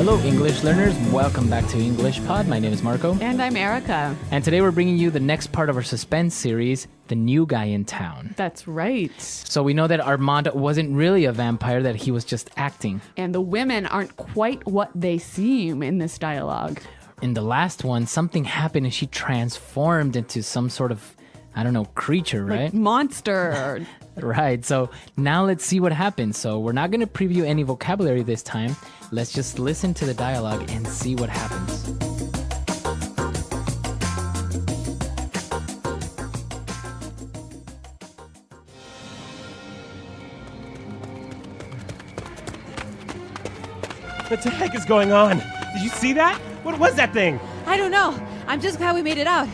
Hello, English learners. Welcome back to English Pod. My name is Marco. And I'm Erica. And today we're bringing you the next part of our suspense series, The New Guy in Town. That's right. So we know that Armand wasn't really a vampire, that he was just acting. And the women aren't quite what they seem in this dialogue. In the last one, something happened and she transformed into some sort of, creature, right? Like monster. Right. So now let's see what happens. So we're not going to preview any vocabulary this time. Let's just listen to the dialogue and see what happens. What the heck is going on? Did you see that? What was that thing? I don't know. I'm just glad we made it out.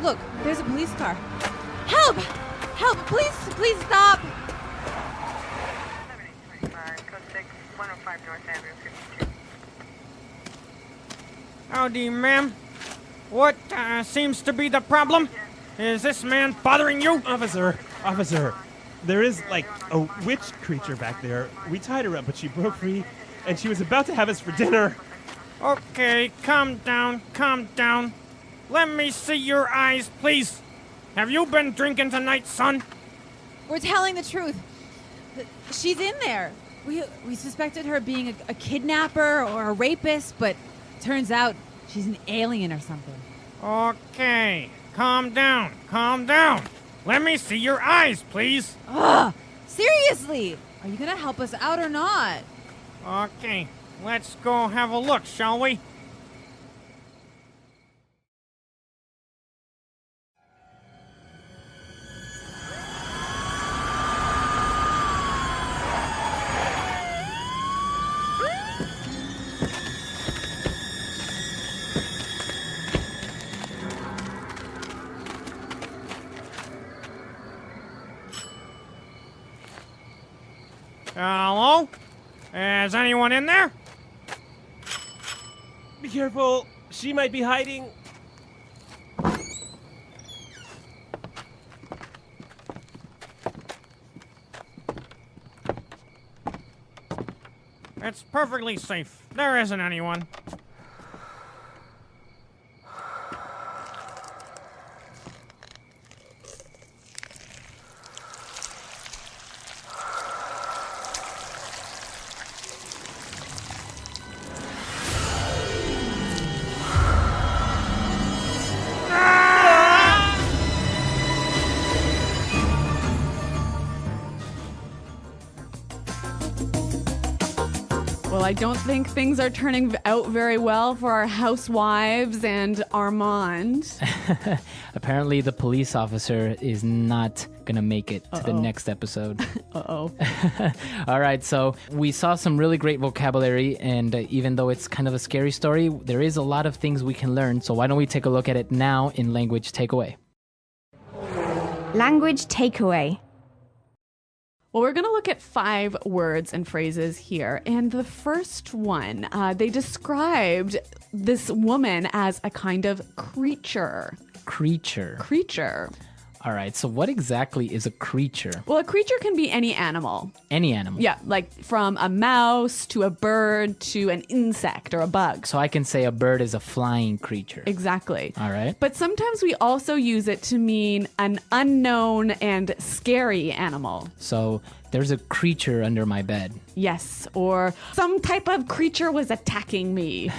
Look, there's a police car. Help! Help! Please stop! Howdy, ma'am. What seems to be the problem? Is this man bothering you? Officer, there is like a witch creature back there. We tied her up, but she broke free, and she was about to have us for dinner. Okay, calm down. Let me see your eyes, please. Have you been drinking tonight, son? We're telling the truth. She's in there. We suspected her of being a kidnapper or a rapist, but turns out she's an alien or something. Okay, calm down. Let me see your eyes, please. Ugh! Seriously! Are you gonna help us out or not? Okay, let's go have a look, shall we? Hello? Is anyone in there? Be careful. She might be hiding. It's perfectly safe. There isn't anyone. Well, I don't think things are turning out very well for our housewives and Armand. Apparently, the police officer is not going to make it to the next episode. Uh-oh. All right, so we saw some really great vocabulary, and even though it's kind of a scary story, there is a lot of things we can learn. So why don't we take a look at it now in Language Takeaway? Language takeaway. Well, we're going to look at 5 words and phrases here. And the first one, they described this woman as a kind of creature. Creature. All right, so what exactly is a creature? Well, a creature can be any animal. Any animal? Yeah, like from a mouse to a bird to an insect or a bug. So I can say a bird is a flying creature. Exactly. All right. But sometimes we also use it to mean an unknown and scary animal. So there's a creature under my bed. Yes, or some type of creature was attacking me.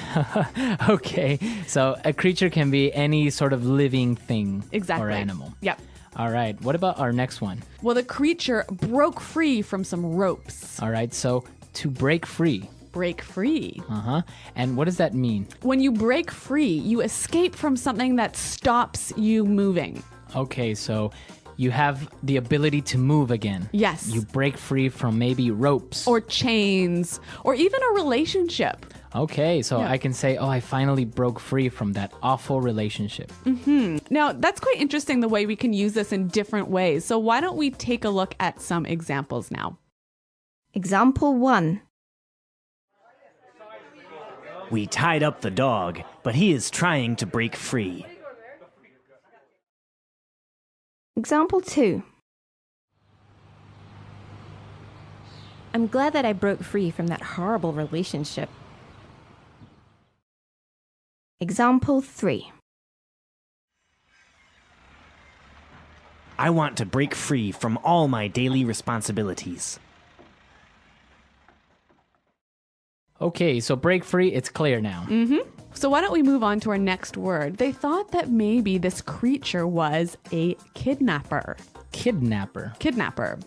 Okay, so a creature can be any sort of living thing Exactly. or animal. Yep. All right, what about our next one? Well, the creature broke free from some ropes. All right, so to break free. Break free. Uh-huh. And what does that mean? When you break free, you escape from something that stops you moving. Okay, so you have the ability to move again. Yes. You break free from maybe ropes. Or chains, or even a relationship. Okay, so Yeah. I can say, I finally broke free from that awful relationship. Now, that's quite interesting the way we can use this in different ways. So why don't we take a look at some examples now? Example 1. We tied up the dog, but he is trying to break free. Example 2. I'm glad that I broke free from that horrible relationship. Example 3. I want to break free from all my daily responsibilities. Okay, so break free, it's clear now. So why don't we move on to our next word? They thought that maybe this creature was a kidnapper. Kidnapper. Kidnapper.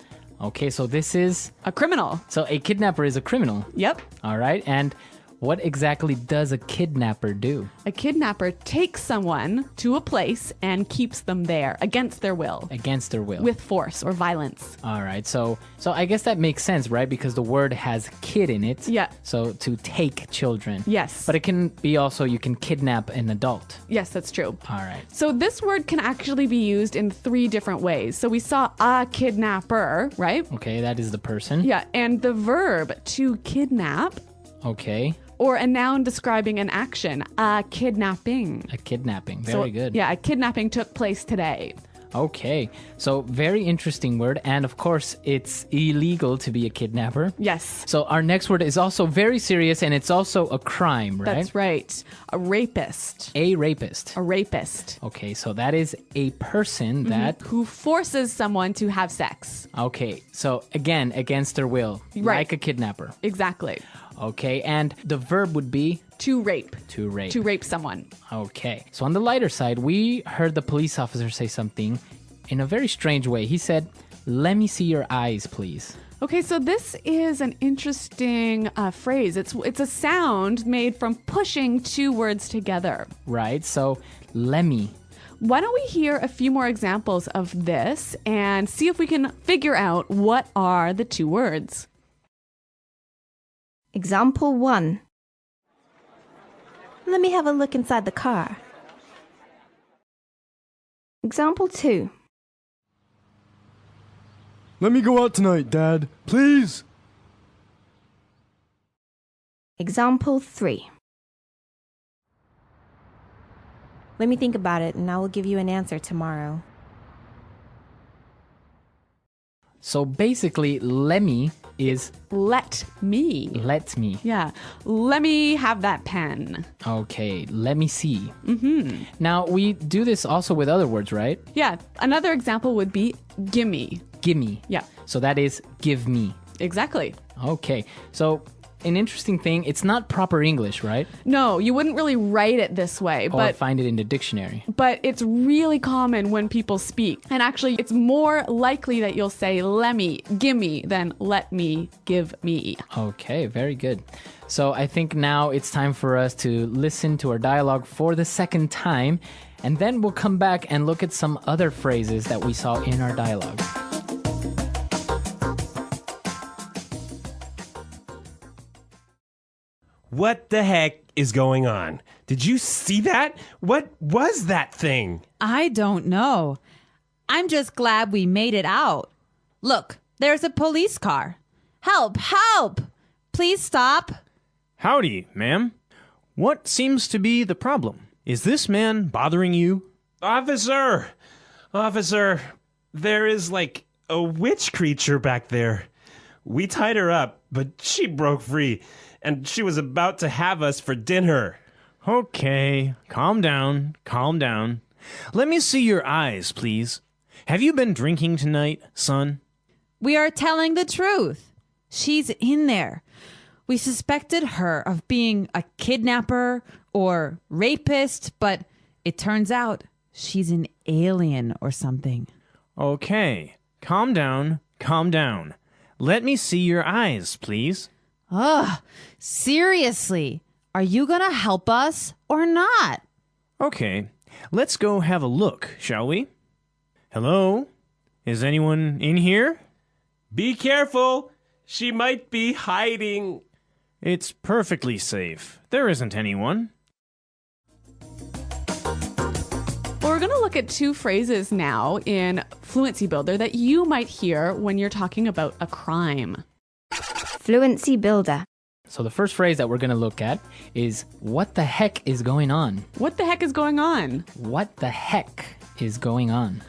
Okay, so this is... A criminal. So a kidnapper is a criminal. Yep. All right, and what exactly does a kidnapper do? A kidnapper takes someone to a place and keeps them there against their will. Against their will. With force or violence. All right, so I guess that makes sense, right? Because the word has kid in it. Yeah. So to take children. Yes. But it can be also, you can kidnap an adult. Yes, that's true. All right. So this word can actually be used in 3 different ways. So we saw a kidnapper, right? Okay, that is the person. Yeah, and the verb to kidnap, Okay, or a noun describing an action, a kidnapping. a kidnapping. Very good. Yeah, a kidnapping took place today. Okay, so very interesting word. And of course, it's illegal to be a kidnapper. Yes, So our next word is also very serious, and it's also a crime, right? that's right. A rapist. A rapist. A rapist. Okay, so that is a person that... Who forces someone to have sex. Okay, so again, against their will. Right. Like a kidnapper. Exactly. Okay, and the verb would be To rape. to rape. To rape someone. Okay, so on the lighter side, we heard the police officer say something in a very strange way. He said, "Let me see your eyes, please." Okay, so this is an interesting phrase. It's a sound made from pushing 2 words together. Right, so let me. Why don't we hear a few more examples of this and see if we can figure out what are the 2 words. Example 1. Let me have a look inside the car. Example 2. Let me go out tonight, Dad. Please. Example 3. Let me think about it and I will give you an answer tomorrow. So basically, let me is Let me. let me. Yeah. Let me have that pen. Okay, let me see. Now, we do this also with other words, right? Yeah. Another example would be gimme. Gimme. Yeah. So that is give me. Exactly. Okay, so an interesting thing, it's not proper English, right? No, you wouldn't really write it this way, Or find it in the dictionary. but it's really common when people speak. And actually, it's more likely that you'll say let me, gimme, than let me, give me. Okay, very good. So I think now it's time for us to listen to our dialogue for the second time, and then we'll come back and look at some other phrases that we saw in our dialogue. What the heck is going on? Did you see that? What was that thing? I don't know. I'm just glad we made it out. Look, there's a police car. Help! Help! Please stop. Howdy, ma'am. What seems to be the problem? Is this man bothering you? Officer! Officer, there is like a witch creature back there. We tied her up, but she broke free, and she was about to have us for dinner. Okay, calm down, calm down. Let me see your eyes, please. Have you been drinking tonight, son? We are telling the truth. She's in there. We suspected her of being a kidnapper or rapist, but it turns out she's an alien or something. Okay, calm down, calm down. Let me see your eyes, please. Ugh, seriously, are you gonna help us or not? Okay, let's go have a look, shall we? Hello? Is anyone in here? Be careful. She might be hiding. It's perfectly safe. There isn't anyone. Well, we're going to look at 2 phrases now in Fluency Builder that you might hear when you're talking about a crime. Fluency Builder. So the first phrase that we're going to look at is, what the heck is going on? What the heck is going on? What the heck is going on?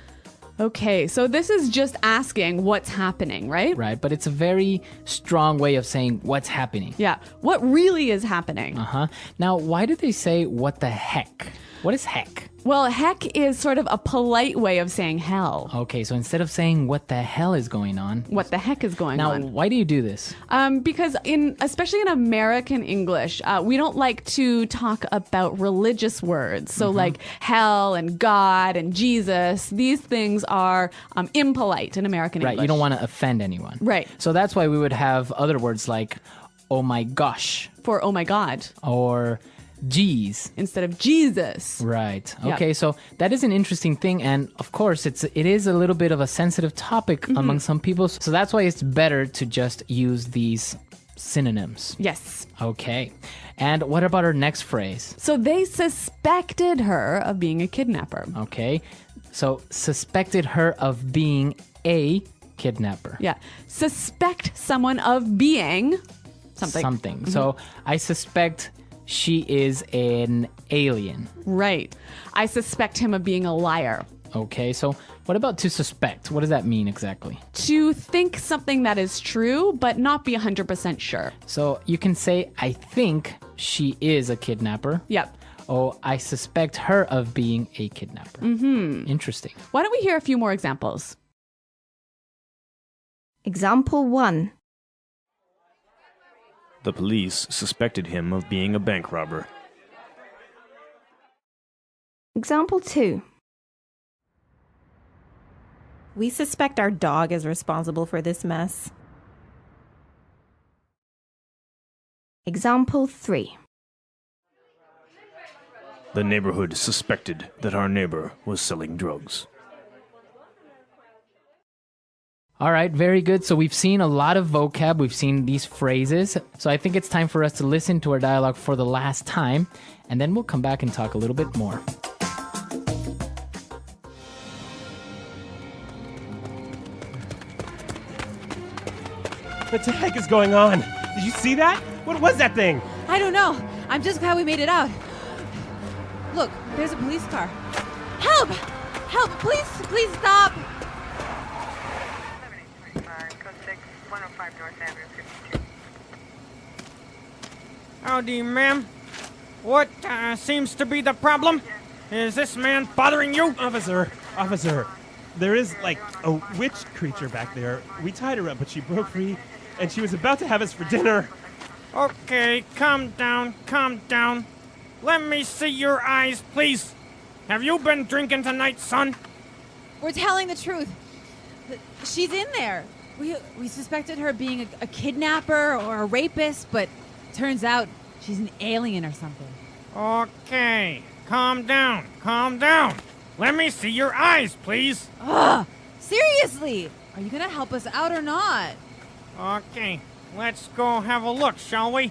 Okay, so this is just asking what's happening, right? Right, but it's a very strong way of saying what's happening. Yeah. What really is happening? Uh-huh. Now, why do they say what the heck? What is heck? Well, heck is sort of a polite way of saying hell. Okay, so instead of saying what the hell is going on, What the heck is going now on? why do you do this? Because especially in American English, we don't like to talk about religious words. So like hell and God and Jesus, these things are impolite in American Right, English. you don't want to offend anyone. Right. So that's why we would have other words like oh my gosh For oh my God or geez. instead of Jesus. Right. Yeah. Okay, so that is an interesting thing, and of course it is a little bit of a sensitive topic among some people, so that's why it's better to just use these synonyms. Yes. Okay. And what about our next phrase? So they suspected her of being a kidnapper. Okay. So suspected her of being a kidnapper. Yeah. Suspect someone of being something. So I suspect she is an alien. Right. I suspect him of being a liar. Okay, so what about to suspect? What does that mean exactly? To think something that is true, but not be 100% sure. So you can say, I think she is a kidnapper. Yep. Oh, I suspect her of being a kidnapper. Interesting. Why don't we hear a few more examples? Example 1. The police suspected him of being a bank robber. Example 2. We suspect our dog is responsible for this mess. Example 3. The neighborhood suspected that our neighbor was selling drugs. All right, very good. So we've seen a lot of vocab. We've seen these phrases. So I think it's time for us to listen to our dialogue for the last time, and then we'll come back and talk a little bit more. What the heck is going on? Did you see that? What was that thing? I don't know. I'm just glad we made it out. Look, there's a police car. Help! Help! Please stop! Howdy, ma'am. What seems to be the problem? Is this man bothering you? Officer, there is like a witch creature back there. We tied her up, but she broke free, and she was about to have us for dinner. Okay, calm down, calm down. Let me see your eyes, please. Have you been drinking tonight, son? We're telling the truth. She's in there. We suspected her of being a kidnapper or a rapist, but turns out she's an alien or something. Okay, calm down, calm down. Let me see your eyes, please. Ugh! Seriously! Are you gonna help us out or not? Okay, let's go have a look, shall we?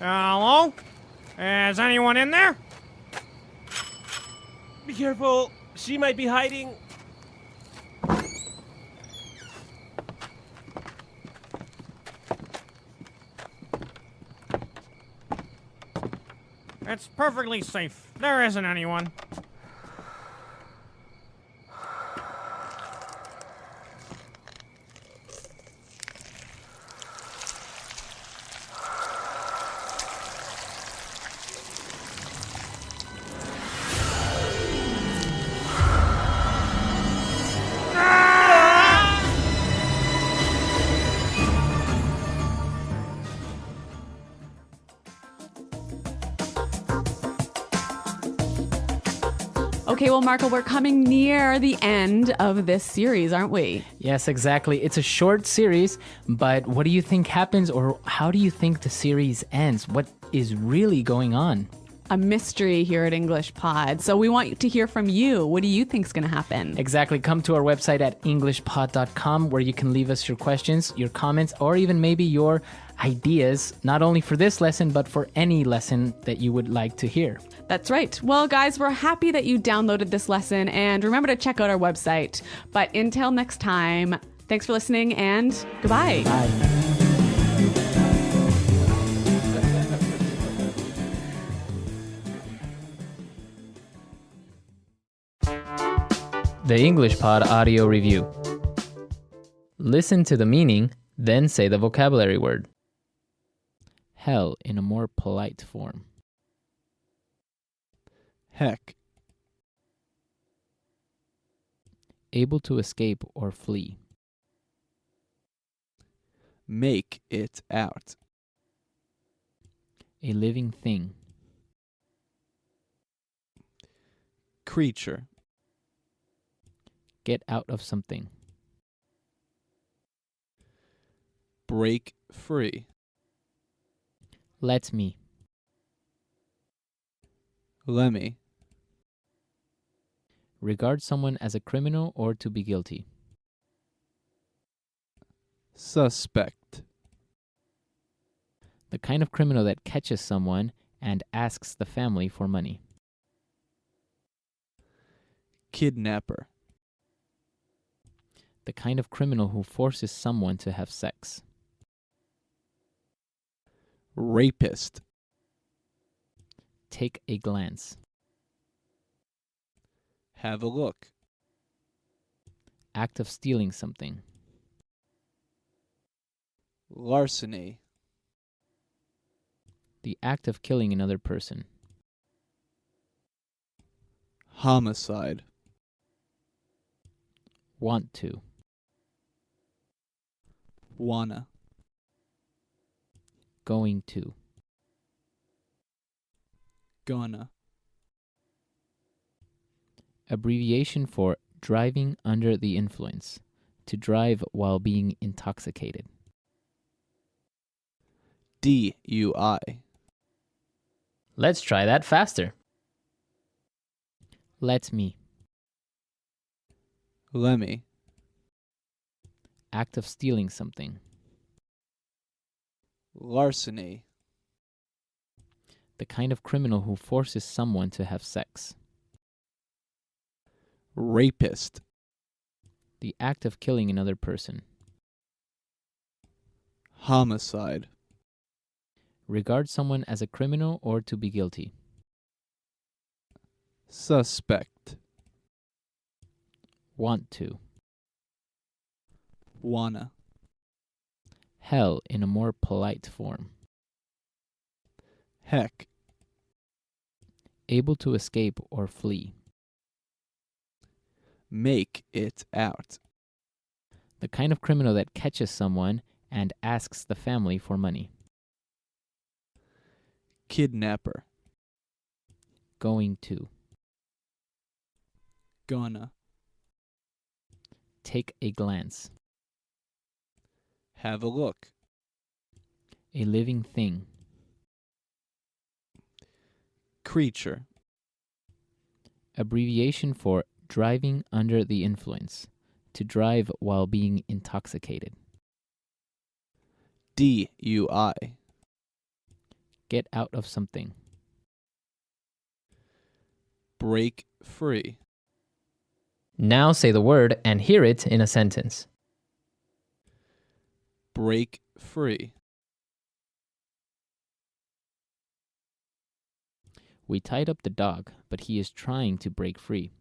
Hello? Is anyone in there? Be careful. She might be hiding. It's perfectly safe. There isn't anyone. Okay, well, Marco, we're coming near the end of this series, aren't we? Yes, exactly. It's a short series, but what do you think happens, or how do you think the series ends? What is really going on? A mystery here at English Pod. So we want to hear from you. What do you think's going to happen? Exactly. Come to our website at englishpod.com where you can leave us your questions, your comments, or even maybe your ideas, not only for this lesson, but for any lesson that you would like to hear. That's right. Well, guys, we're happy that you downloaded this lesson, and remember to check out our website. But until next time, thanks for listening, and goodbye. Bye. The English Pod Audio Review. Listen to the meaning, then say the vocabulary word. Hell in a more polite form. Heck. Able to escape or flee. Make it out. A living thing. Creature. Get out of something. Break free. Let me. Lemme. Regard someone as a criminal or to be guilty. Suspect. The kind of criminal that catches someone and asks the family for money. Kidnapper. The kind of criminal who forces someone to have sex. Rapist. Take a glance. Have a look. Act of stealing something. Larceny. The act of killing another person. Homicide. Want to. Wanna. Going to. Gonna. Abbreviation for driving under the influence. To drive while being intoxicated. DUI. Let's try that faster. Let me. Lemme. Act of stealing something. Larceny. The kind of criminal who forces someone to have sex. Rapist. The act of killing another person. Homicide. Regard someone as a criminal or to be guilty. Suspect. Want to. Wanna. Hell in a more polite form. Heck. Able to escape or flee. Make it out. The kind of criminal that catches someone and asks the family for money. Kidnapper. Going to. Gonna. Take a glance. Have a look. A living thing. Creature. Abbreviation for driving under the influence. To drive while being intoxicated. DUI. Get out of something. Break free. Now say the word and hear it in a sentence. Break free. We tied up the dog, but he is trying to break free.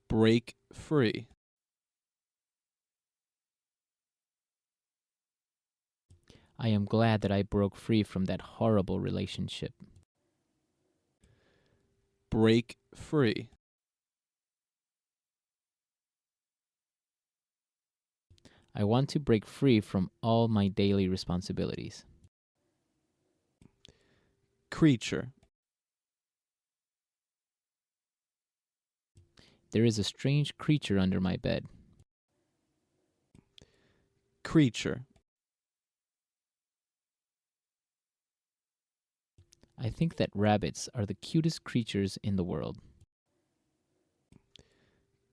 Break free. I am glad that I broke free from that horrible relationship. Break free. I want to break free from all my daily responsibilities. Creature. There is a strange creature under my bed. Creature. I think that rabbits are the cutest creatures in the world.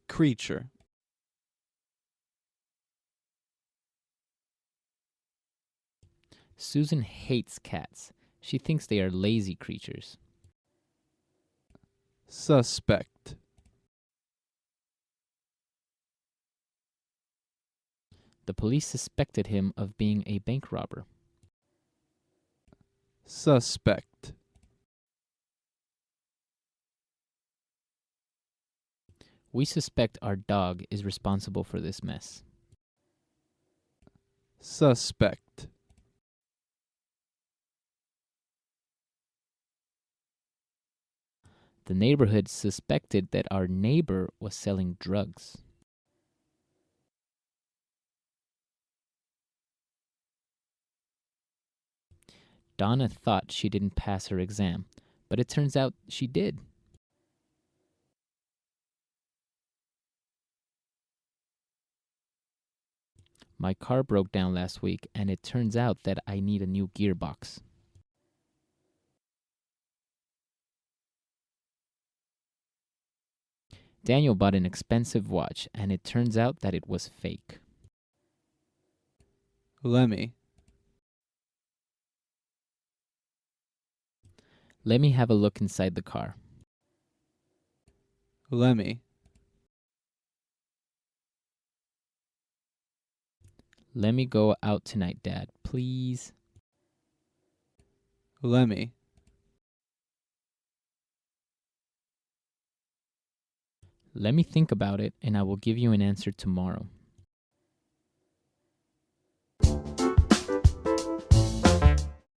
Creature. Susan hates cats. She thinks they are lazy creatures. Suspect. The police suspected him of being a bank robber. Suspect. We suspect our dog is responsible for this mess. Suspect. The neighborhood suspected that our neighbor was selling drugs. Donna thought she didn't pass her exam, but it turns out she did. My car broke down last week, and it turns out that I need a new gearbox. Daniel bought an expensive watch, and it turns out that it was fake. Lemmy. Let me have a look inside the car. Lemmy. Let me go out tonight, Dad, please. Lemmy. Let me think about it, and I will give you an answer tomorrow.